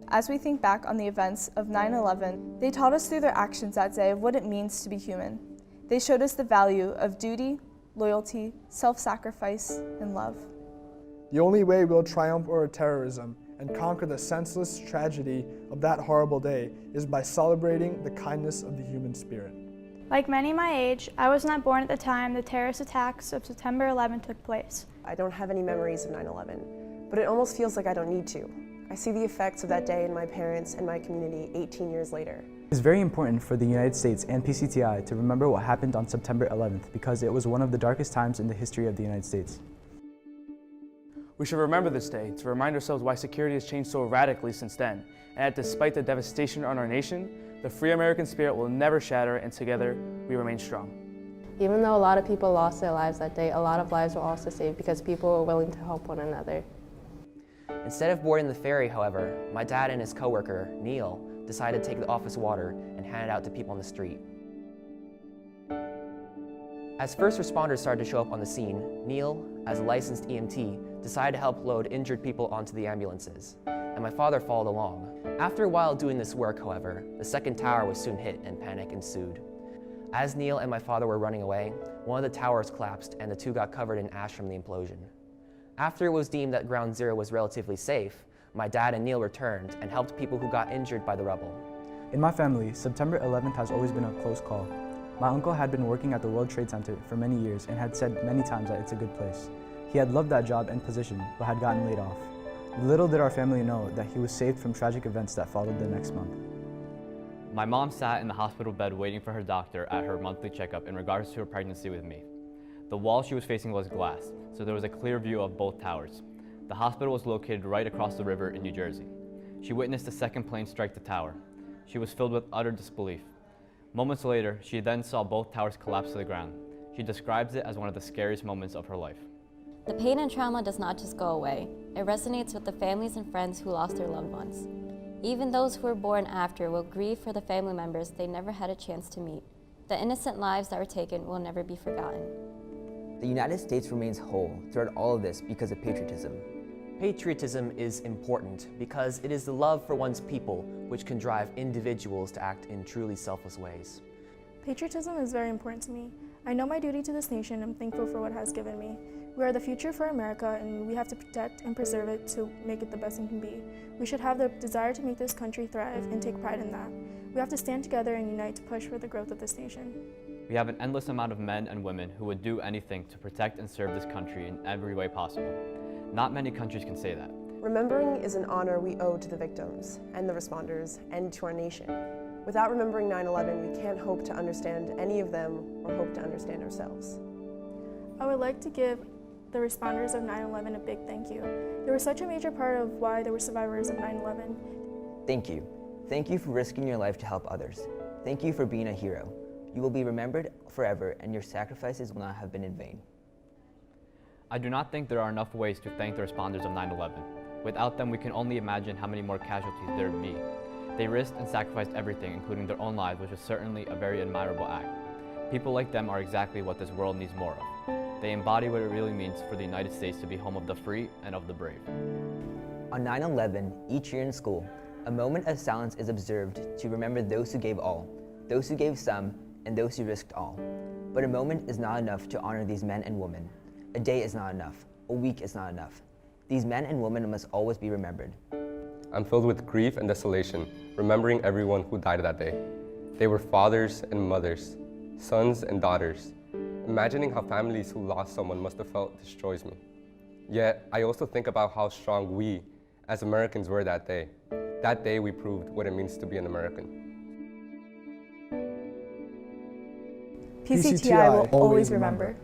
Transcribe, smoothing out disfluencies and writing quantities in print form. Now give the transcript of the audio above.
As we think back on the events of 9/11, they taught us through their actions that day of what it means to be human. They showed us the value of duty, loyalty, self-sacrifice, and love. The only way we'll triumph over terrorism and conquer the senseless tragedy of that horrible day is by celebrating the kindness of the human spirit. Like many my age, I was not born at the time the terrorist attacks of September 11 took place. I don't have any memories of 9/11, but it almost feels like I don't need to. I see the effects of that day in my parents and my community 18 years later. It's very important for the United States and PCTI to remember what happened on September 11th because it was one of the darkest times in the history of the United States. We should remember this day to remind ourselves why security has changed so radically since then, and that despite the devastation on our nation, the free American spirit will never shatter, and together we remain strong. Even though a lot of people lost their lives that day, a lot of lives were also saved because people were willing to help one another. Instead of boarding the ferry, however, my dad and his coworker, Neil, decided to take the office water and hand it out to people on the street. As first responders started to show up on the scene, Neil, as a licensed EMT, decided to help load injured people onto the ambulances, and my father followed along. After a while doing this work, however, the second tower was soon hit and panic ensued. As Neil and my father were running away, one of the towers collapsed and the two got covered in ash from the implosion. After it was deemed that Ground Zero was relatively safe, my dad and Neil returned and helped people who got injured by the rubble. In my family, September 11th has always been a close call. My uncle had been working at the World Trade Center for many years and had said many times that it's a good place. He had loved that job and position, but had gotten laid off. Little did our family know that he was saved from tragic events that followed the next month. My mom sat in the hospital bed waiting for her doctor at her monthly checkup in regards to her pregnancy with me. The wall she was facing was glass, so there was a clear view of both towers. The hospital was located right across the river in New Jersey. She witnessed the second plane strike the tower. She was filled with utter disbelief. Moments later, she then saw both towers collapse to the ground. She describes it as one of the scariest moments of her life. The pain and trauma does not just go away. It resonates with the families and friends who lost their loved ones. Even those who were born after will grieve for the family members they never had a chance to meet. The innocent lives that were taken will never be forgotten. The United States remains whole throughout all of this because of patriotism. Patriotism is important because it is the love for one's people which can drive individuals to act in truly selfless ways. Patriotism is very important to me. I know my duty to this nation and I'm thankful for what it has given me. We are the future for America and we have to protect and preserve it to make it the best it can be. We should have the desire to make this country thrive and take pride in that. We have to stand together and unite to push for the growth of this nation. We have an endless amount of men and women who would do anything to protect and serve this country in every way possible. Not many countries can say that. Remembering is an honor we owe to the victims and the responders and to our nation. Without remembering 9/11, we can't hope to understand any of them or hope to understand ourselves. I would like to give the responders of 9/11 a big thank you. They were such a major part of why there were survivors of 9/11. Thank you. Thank you for risking your life to help others. Thank you for being a hero. You will be remembered forever and your sacrifices will not have been in vain. I do not think there are enough ways to thank the responders of 9/11. Without them, we can only imagine how many more casualties there would be. They risked and sacrificed everything, including their own lives, which is certainly a very admirable act. People like them are exactly what this world needs more of. They embody what it really means for the United States to be home of the free and of the brave. On 9/11, each year in school, a moment of silence is observed to remember those who gave all, those who gave some, and those who risked all. But a moment is not enough to honor these men and women. A day is not enough. A week is not enough. These men and women must always be remembered. I'm filled with grief and desolation, remembering everyone who died that day. They were fathers and mothers, sons and daughters. Imagining how families who lost someone must have felt destroys me. Yet, I also think about how strong we, as Americans, were that day. That day we proved what it means to be an American. PCTI will always remember.